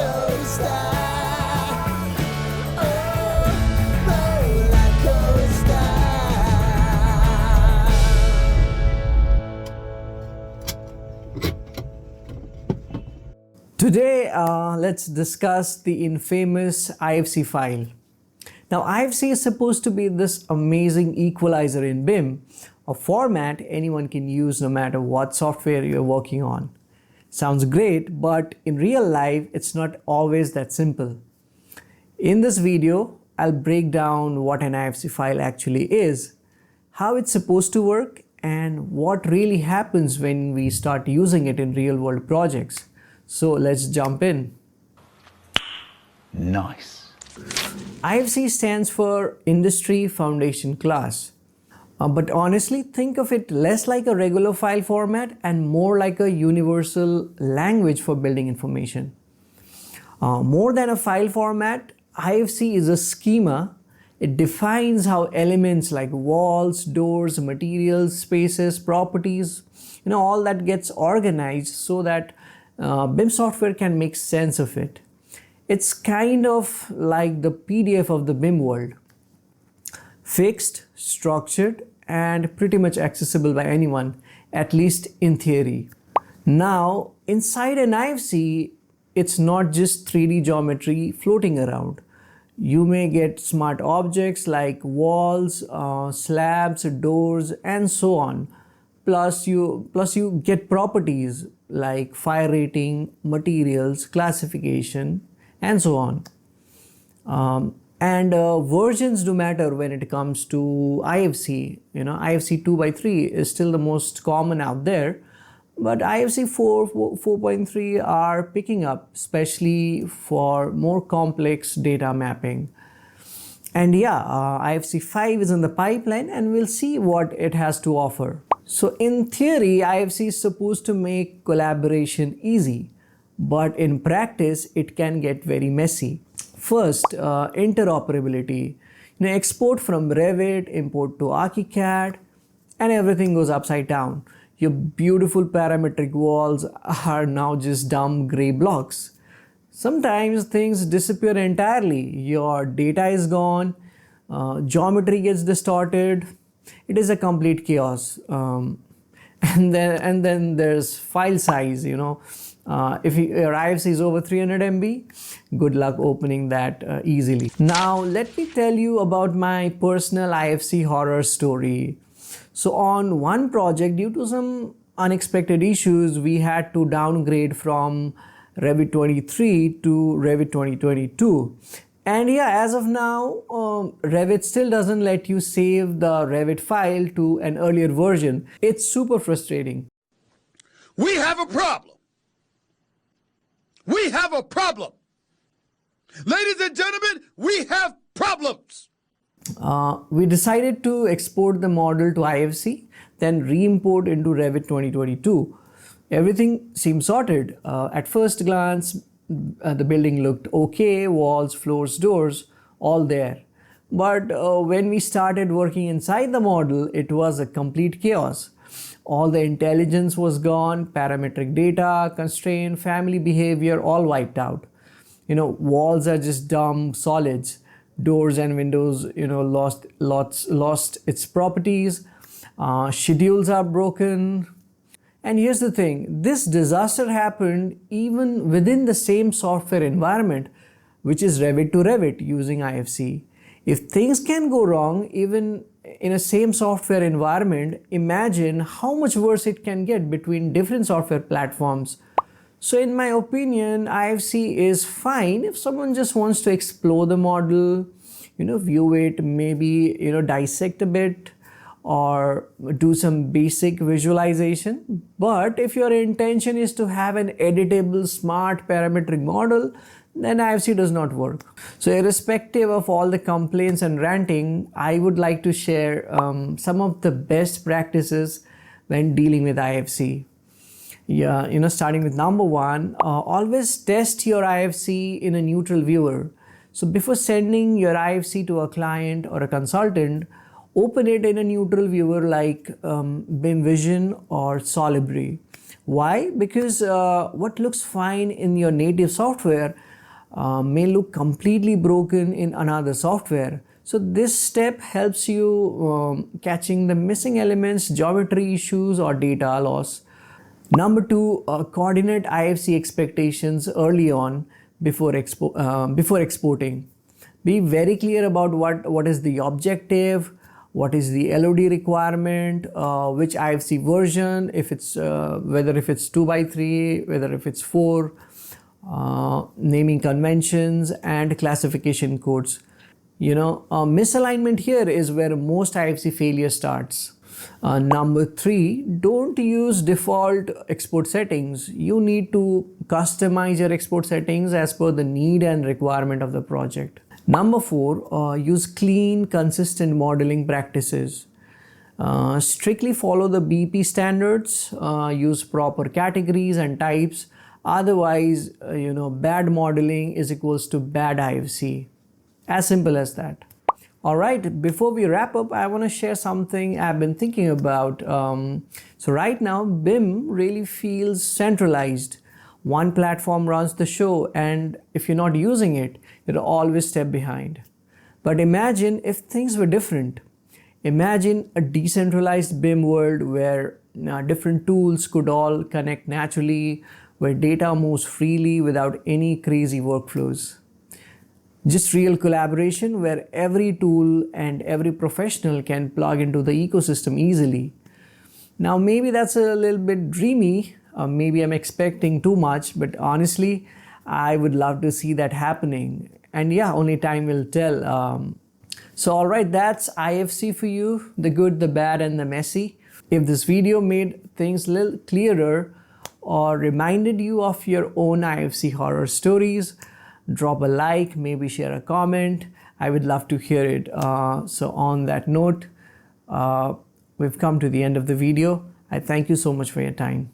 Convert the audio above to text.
coaster. Oh, roller coaster. Today, let's discuss the infamous IFC file. Now, IFC is supposed to be this amazing equalizer in BIM, a format anyone can use no matter what software you're working on. Sounds great, but in real life, it's not always that simple. In this video, I'll break down what an IFC file actually is, how it's supposed to work, and what really happens when we start using it in real-world projects. So let's jump in. Nice. IFC stands for Industry Foundation Class. But honestly, think of it less like a regular file format and more like a universal language for building information. More than a file format, IFC is a schema. It defines how elements like walls, doors, materials, spaces, properties, all that gets organized so that BIM software can make sense of it. It's kind of like the PDF of the BIM world. Fixed, structured, and pretty much accessible by anyone, at least in theory. Now, inside an IFC, it's not just 3D geometry floating around. You may get smart objects like walls, slabs, doors, and so on. Plus you get properties like fire rating, materials, classification, and so on. Versions do matter when it comes to IFC. IFC 2x3 is still the most common out there, but IFC 4.3 are picking up, especially for more complex data mapping. And yeah, IFC 5 is in the pipeline, and we'll see what it has to offer. So in theory, IFC is supposed to make collaboration easy, but in practice, it can get very messy. First, interoperability. Export from Revit, import to ArchiCAD, and everything goes upside down. Your beautiful parametric walls are now just dumb gray blocks. Sometimes things disappear entirely. Your data is gone, geometry gets distorted. It is a complete chaos. And then there's file size, If your IFC is over 300 MB, good luck opening that easily. Now, let me tell you about my personal IFC horror story. So on one project, due to some unexpected issues, we had to downgrade from Revit 23 to Revit 2022. And yeah, as of now, Revit still doesn't let you save the Revit file to an earlier version. It's super frustrating. We have a problem. We have a problem. Ladies and gentlemen, we have problems. We decided to export the model to IFC, then re-import into Revit 2022. Everything seemed sorted. At first glance, the building looked okay, walls, floors, doors, all there. But when we started working inside the model, it was a complete chaos. All the intelligence was gone, parametric data, constraint, family behavior, all wiped out. Walls are just dumb solids. Doors and windows, lost its properties. Schedules are broken. And here's the thing, this disaster happened even within the same software environment, which is Revit to Revit using IFC. If things can go wrong, even in a same software environment, imagine how much worse it can get between different software platforms. So in my opinion, IFC is fine if someone just wants to explore the model, view it, maybe, dissect a bit, or do some basic visualization. But if your intention is to have an editable, smart parametric model, then IFC does not work. So irrespective of all the complaints and ranting, I would like to share some of the best practices when dealing with IFC. Yeah, starting with number one, always test your IFC in a neutral viewer. So before sending your IFC to a client or a consultant, open it in a neutral viewer like BIM Vision or Solibri. Why? Because what looks fine in your native software may look completely broken in another software. So this step helps you catching the missing elements, geometry issues, or data loss. Number 2, coordinate IFC expectations early on before exporting. Be very clear about what is the objective, what is the LOD requirement, which IFC version, if it's whether if it's 2x3, whether if it's 4, naming conventions and classification codes. Misalignment here is where most IFC failure starts. Number 3, don't use default export settings. You need to customize your export settings as per the need and requirement of the project. Number 4, use clean, consistent modeling practices. Strictly follow the BP standards, use proper categories and types. Otherwise, bad modeling is equals to bad IFC. As simple as that. Alright, before we wrap up, I want to share something I've been thinking about. So right now, BIM really feels centralized. One platform runs the show, and if you're not using it, you'll always step behind. But imagine if things were different. Imagine a decentralized BIM world where different tools could all connect naturally, where data moves freely without any crazy workflows. Just real collaboration where every tool and every professional can plug into the ecosystem easily. Now maybe that's a little bit dreamy, maybe I'm expecting too much, but honestly, I would love to see that happening. And yeah, only time will tell. So alright, that's IFC for you, the good, the bad, and the messy. If this video made things a little clearer or reminded you of your own IFC horror stories, drop a like, maybe share a comment. I would love to hear it. So on that note, we've come to the end of the video. I thank you so much for your time.